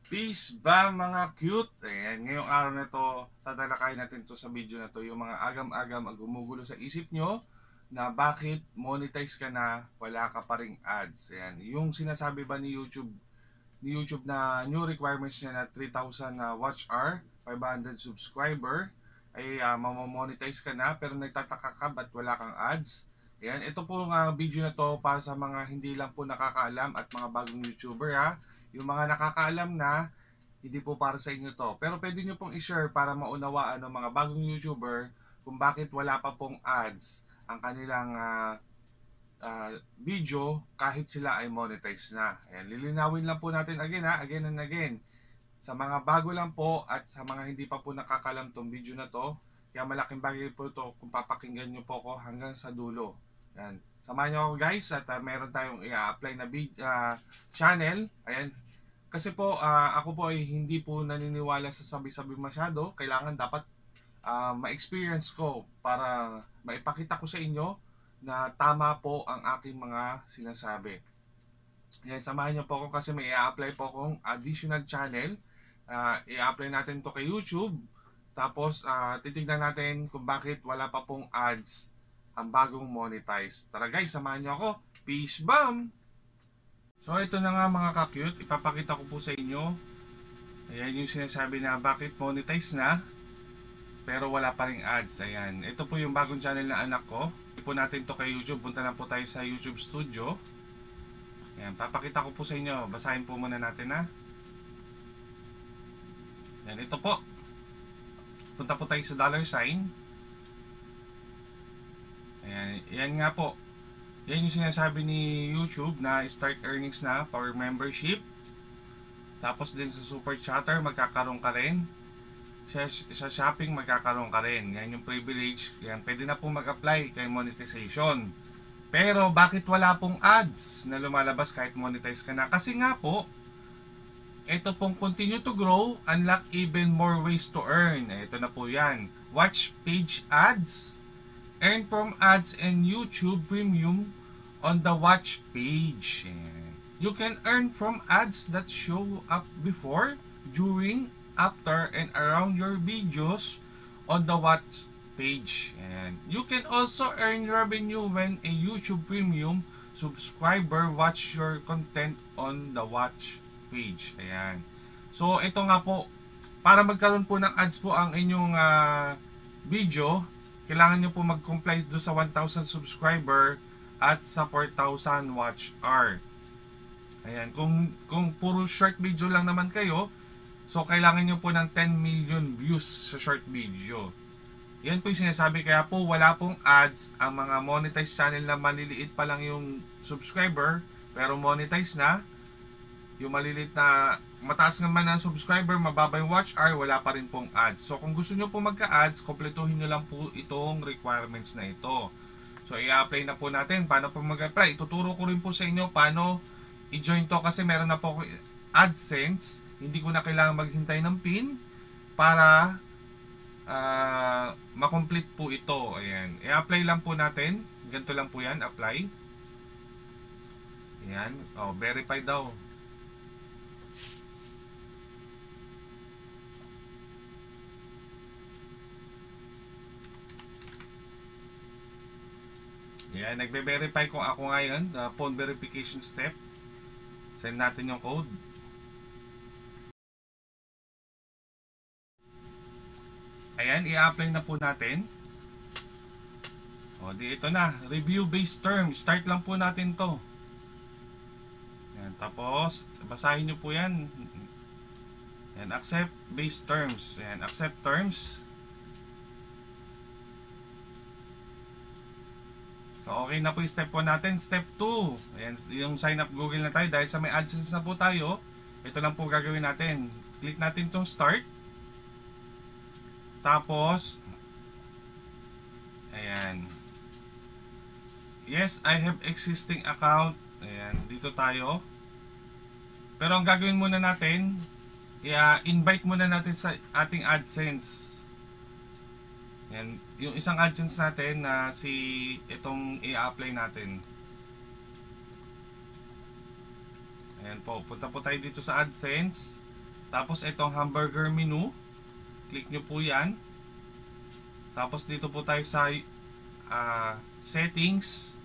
Peace ba mga cute? Ayan, ngayong araw na to, tatalakayin natin to sa video na to, yung mga agam-agam ang gumugulo sa isip nyo na bakit monetize ka na, wala ka pa ring ads. Ayan, yung sinasabi ba ni YouTube na new requirements niya na 3,000 na watch hour, 500 subscriber, ay mamamonetize ka na pero nagtataka ka ba't wala kang ads? Ayan, ito po nga video na to para sa mga hindi lang po nakakaalam at mga bagong YouTuber ha. Yung mga nakakaalam na, hindi po para sa inyo to. Pero pwede nyo pong i-share para maunawaan ng mga bagong YouTuber kung bakit wala pa pong ads ang kanilang video kahit sila ay monetize na. Ayan, lilinawin lang po natin again ha, again and again. Sa mga bago lang po at sa mga hindi pa po nakakalam tong video na to, kaya malaking bagay po to kung papakinggan nyo po ko hanggang sa dulo. Ayan. Samahan nyo ako guys at meron tayong i-apply na channel. Ayan. Kasi po ako po ay hindi po naniniwala sa sabi-sabi masyado. Kailangan dapat ma-experience ko para maipakita ko sa inyo na tama po ang aking mga sinasabi. Yan, samahan niyo po ako kasi may i-apply po akong additional channel. I-apply natin to kay YouTube. Tapos titignan natin kung bakit wala pa pong ads ang bagong monetize. Tara guys, samahan niyo ako. Peace bomb! So ito na nga mga ka-cute, ipapakita ko po sa inyo. Ayan yung sinasabi na bakit monetize na pero wala pa ring ads. Ayan, ito po yung bagong channel na anak ko. Po natin to kay YouTube. Punta na po tayo sa YouTube Studio. Ayan, papakita ko po sa inyo. Basahin po muna natin ha. Ayan, ito po. Punta po tayo sa $sign. Ayan, yan nga po. Yan yung sinasabi ni YouTube na start earnings na for membership. Tapos din sa super chatter magkakaroon ka rin. Sa shopping magkakaroon ka rin. Yan yung privilege. Yan, pwede na po mag-apply kay monetization. Pero bakit wala pong ads na lumalabas kahit monetize ka na? Kasi nga po, ito pong continue to grow, unlock even more ways to earn. Ito na po yan. Watch page ads. Earn from ads and YouTube Premium on the watch page. You can earn from ads that show up before, during, after, and around your videos on the watch page. And you can also earn revenue when a YouTube Premium subscriber watch your content on the watch page. Ayan. So ito nga po, para magkaroon po ng ads po ang inyong video, kailangan nyo po mag-comply do sa 1,000 subscriber at sa 4,000 watch hour. Ayan, kung puro short video lang naman kayo, so kailangan nyo po ng 10 million views sa short video. Yan po yung sinasabi, kaya po wala pong ads ang mga monetized channel na maliliit pa lang yung subscriber, pero monetize na. Yung maliliit na mataas naman ang subscriber, mababa yung watch hour, wala pa rin pong ads. So kung gusto nyo po magka-ads, kompletuhin nyo lang po itong requirements na ito. So i-apply na po natin. Paano po mag-apply? Ituturo ko rin po sa inyo paano i-join to kasi meron na po ako AdSense. Hindi ko na kailangan maghintay ng PIN para makomplete po ito. Ayan. I-apply lang po natin. Ganito lang po yan. Apply. Ayan. Oh, verify daw. Ayan. Nagbe-verify ko ako ngayon. Phone verification step. Send natin yung code. Ayan. I-apply na po natin. O, di ito na. Review based terms. Start lang po natin to. Ayan. Tapos, basahin nyo po yan. Ayan. Accept based terms. Ayan. Accept terms. So, okay na po yung step 1 natin. Step 2. Ayan. Yung sign up Google na tayo. Dahil sa may AdSense na po tayo, ito lang po gagawin natin. Click natin tong start. Tapos, ayan. Yes, I have existing account. Ayan, dito tayo. Pero ang gagawin muna natin, invite muna natin sa ating AdSense. Ayan, yung isang AdSense natin na itong i-apply natin. Ayan po, punta po tayo dito sa AdSense. Tapos itong hamburger menu, click nyo po yan. Tapos dito po tayo sa settings,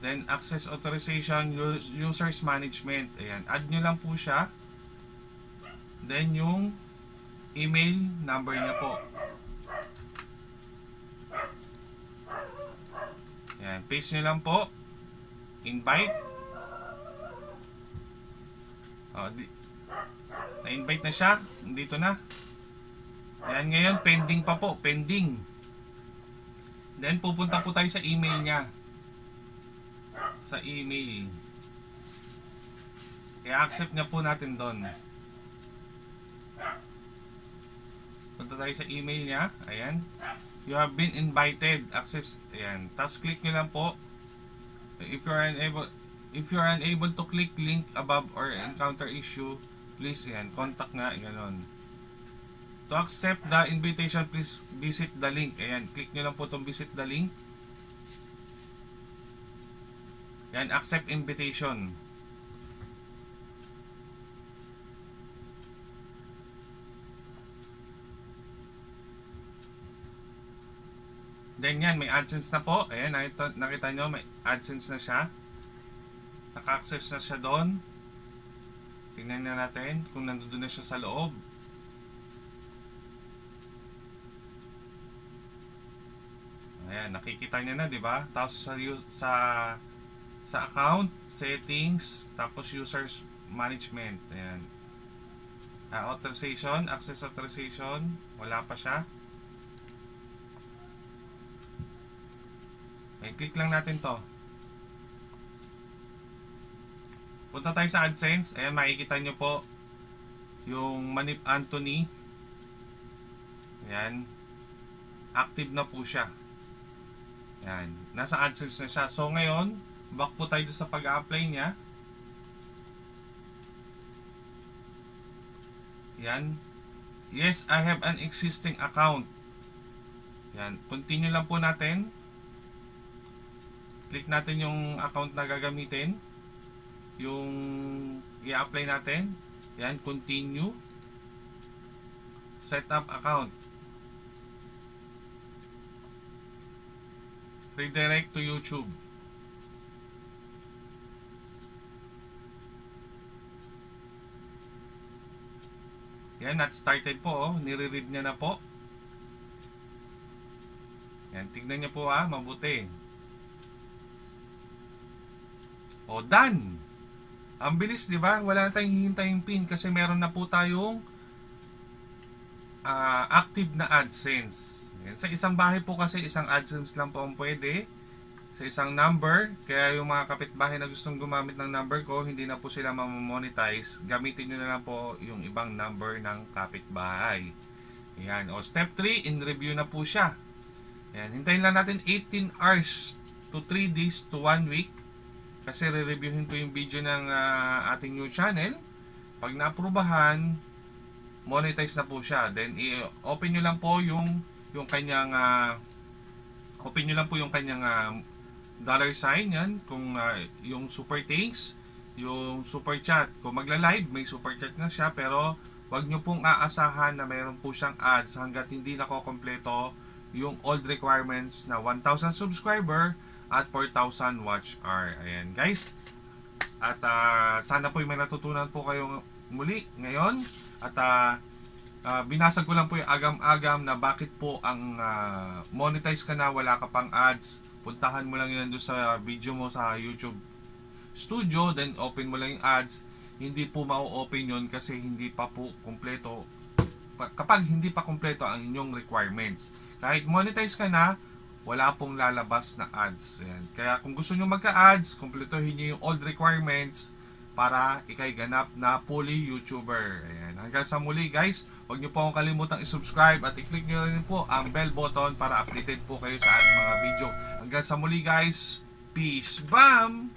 then access authorization, users management. Ayan, add nyo lang po siya. Then yung email number niya po. Ayan, paste nyo lang po. Invite. Na-invite na siya. Dito na. Ayan, ngayon pending pa po. Pending. Then pupunta po tayo sa email niya. Sa email. I-accept niya po natin doon. Punta tayo sa email niya. Ayan. You have been invited. Access. Ayan. Tapos click nyo lang po. If you are unable to click link above or encounter issue, please yan, contact nga, ganon. To accept the invitation, please visit the link. Ayan, click nyo lang po itong visit the link. Yan, accept invitation. Then yan, may AdSense na po. Ayan, nakita nyo, may AdSense na siya. Naka-access na siya doon. Tingnan na natin kung nandoon na siya sa loob. Ayan, nakikita niya na, di ba? Tapos sa account, settings, tapos users management. Ayan. Authorization, access authorization, wala pa siya. Ayan, click lang natin to. Punta tayo sa AdSense. Ayan, makikita nyo po yung Manip Anthony. Ayan. Active na po siya. Ayan. Nasa AdSense na siya. So ngayon, back po tayo sa pag-apply niya. Ayan. Yes, I have an existing account. Ayan. Continue lang po natin. Click natin yung account na gagamitin. Yung i-apply natin. Yan, continue. Set up account. Redirect to YouTube. Yan, not started po. Oh. Nire-read niya na po. Yan, tignan niya po mabuti. O, done! Ang bilis, di ba? Wala na tayong hihintaying pin kasi meron na po tayong active na AdSense. Yan. Sa isang bahay po kasi isang AdSense lang po ang pwede sa isang number. Kaya yung mga kapitbahay na gustong gumamit ng number ko, hindi na po sila mamonetize. Gamitin nyo na lang po yung ibang number ng kapitbahay. Yan. O, step 3, in review na po siya. Yan. Hintayin lang natin 18 hours to 3 days to 1 week. Kasi re-reviewin ko yung video ng ating new channel. Pag na-aprobahan, monetize na po siya. Then i-open nyo lang po yung kanyang open nyo lang po yung kanyang dollar sign yan. Kung yung super thanks, yung super chat. Kung magla-live, may super chat na siya. Pero wag nyo pong aasahan na mayroon po siyang ads hanggat hindi nakokompleto yung old requirements na 1,000 subscriber at 4,000 watch hour. Ayan guys. At sana po may natutunan po kayo muli ngayon. At binasag ko lang po yung agam-agam na bakit po ang monetize ka na, wala ka pang ads. Puntahan mo lang yan doon sa video mo sa YouTube Studio. Then open mo lang yung ads. Hindi po ma-open yun kasi hindi pa po kumpleto. Kapag hindi pa kumpleto ang inyong requirements. Kahit monetize ka na, wala pong lalabas na ads. Ayan. Kaya kung gusto nyo magka-ads, kumpletuhin nyo yung old requirements para ikay ganap na fully YouTuber. Ayan. Hanggang sa muli guys, huwag nyo po akong kalimutang i-subscribe at i-click nyo rin po ang bell button para updated po kayo sa ating mga video. Hanggang sa muli guys, peace, bam!